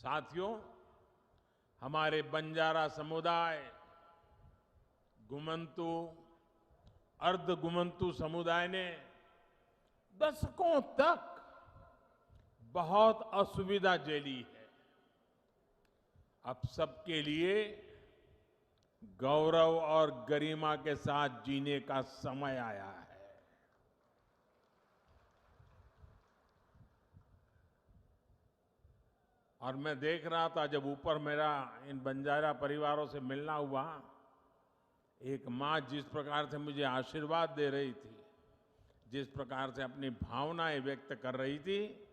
साथियों, हमारे बंजारा समुदाय, गुमंतु, अर्ध गुमंतु समुदाय ने दशकों तक बहुत असुविधा झेली है। अब सबके लिए गौरव और गरिमा के साथ जीने का समय आया है। और मैं देख रहा था, जब ऊपर मेरा इन बंजारा परिवारों से मिलना हुआ, एक माँ जिस प्रकार से मुझे आशीर्वाद दे रही थी, जिस प्रकार से अपनी भावनाएं व्यक्त कर रही थी,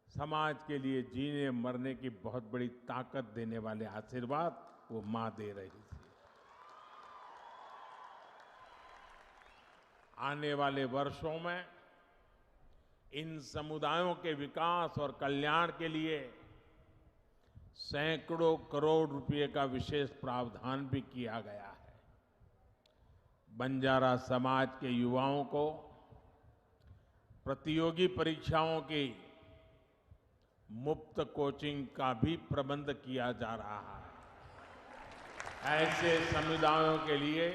समाज के लिए जीने मरने की बहुत बड़ी ताकत देने वाले आशीर्वाद वो माँ दे रही थी। आने वाले वर्षों में इन समुदायों के विकास और कल्याण के लिए सैकड़ों करोड़ रुपए का विशेष प्रावधान भी किया गया है। बंजारा समाज के युवाओं को प्रतियोगी परीक्षाओं की मुफ्त कोचिंग का भी प्रबंध किया जा रहा है। ऐसे समुदायों के लिए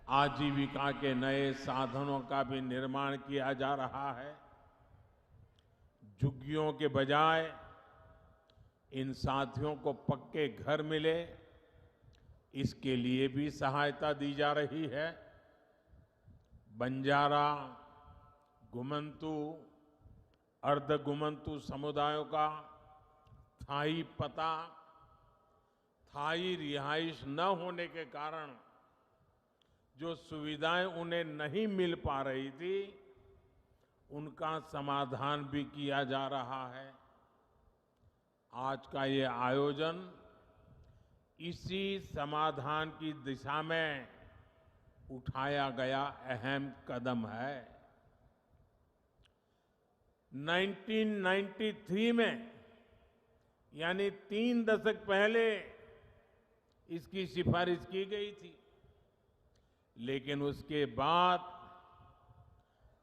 आजीविका के नए साधनों का भी निर्माण किया जा रहा है। झुग्गियों के बजाय इन साथियों को पक्के घर मिले, इसके लिए भी सहायता दी जा रही है। बंजारा, गुमंतु, अर्ध गुमंतु समुदायों का स्थायी पता, स्थायी रिहाइश न होने के कारण जो सुविधाएं उन्हें नहीं मिल पा रही थी, उनका समाधान भी किया जा रहा है। आज का ये आयोजन इसी समाधान की दिशा में उठाया गया अहम कदम है। 1993 में, यानी 3 दशक पहले इसकी सिफारिश की गई थी, लेकिन उसके बाद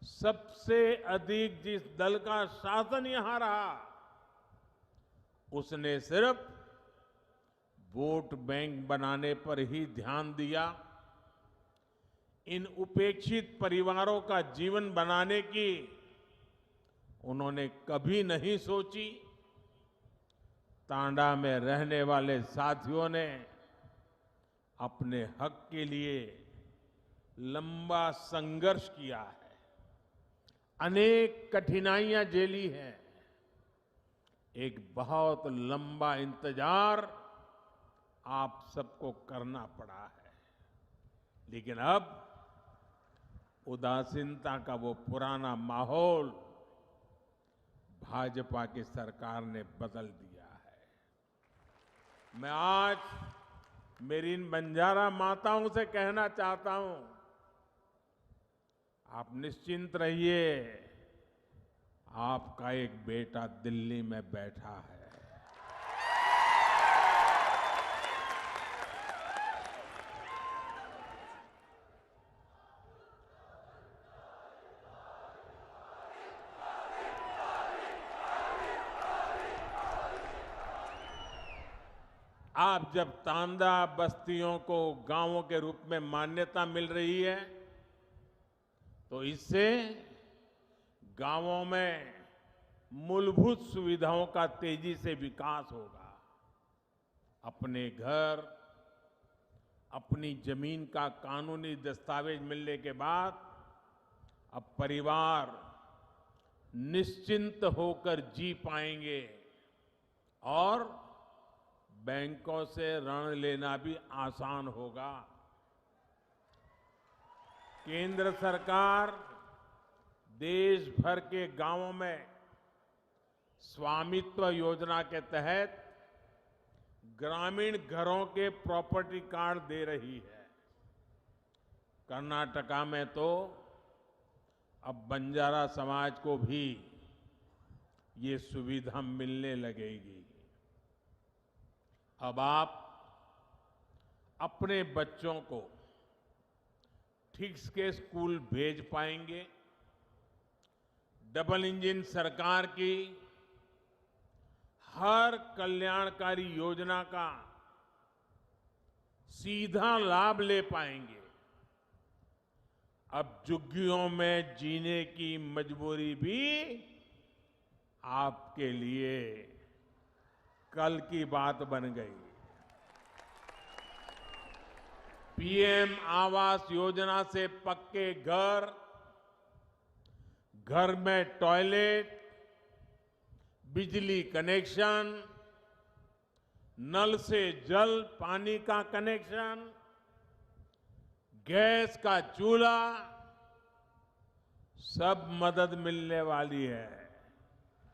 सबसे अधिक जिस दल का शासन यहां रहा, उसने सिर्फ वोट बैंक बनाने पर ही ध्यान दिया। इन उपेक्षित परिवारों का जीवन बनाने की उन्होंने कभी नहीं सोची। तांडा में रहने वाले साथियों ने अपने हक के लिए लंबा संघर्ष किया है, अनेक कठिनाइयां झेली हैं, एक बहुत लंबा इंतजार आप सबको करना पड़ा है। लेकिन अब उदासीनता का वो पुराना माहौल भाजपा की सरकार ने बदल दिया है। मैं आज मेरी इन बंजारा माताओं से कहना चाहता हूं, आप निश्चिंत रहिए, आपका एक बेटा दिल्ली में बैठा है। आप जब तांडा बस्तियों को गांवों के रूप में मान्यता मिल रही है, तो इससे गांवों में मूलभूत सुविधाओं का तेजी से विकास होगा। अपने घर, अपनी जमीन का कानूनी दस्तावेज मिलने के बाद अब परिवार निश्चिंत होकर जी पाएंगे और बैंकों से ऋण लेना भी आसान होगा। केंद्र सरकार देश भर के गांवों में स्वामित्व योजना के तहत ग्रामीण घरों के प्रॉपर्टी कार्ड दे रही है। कर्नाटका में तो अब बंजारा समाज को भी ये सुविधा मिलने लगेगी। अब आप अपने बच्चों को ठीक के स्कूल भेज पाएंगे। डबल इंजन सरकार की हर कल्याणकारी योजना का सीधा लाभ ले पाएंगे। अब झुग्गियों में जीने की मजबूरी भी आपके लिए कल की बात बन गई। पीएम आवास योजना से पक्के घर, घर में टॉयलेट, बिजली कनेक्शन, नल से जल पानी का कनेक्शन, गैस का चूल्हा, सब मदद मिलने वाली है।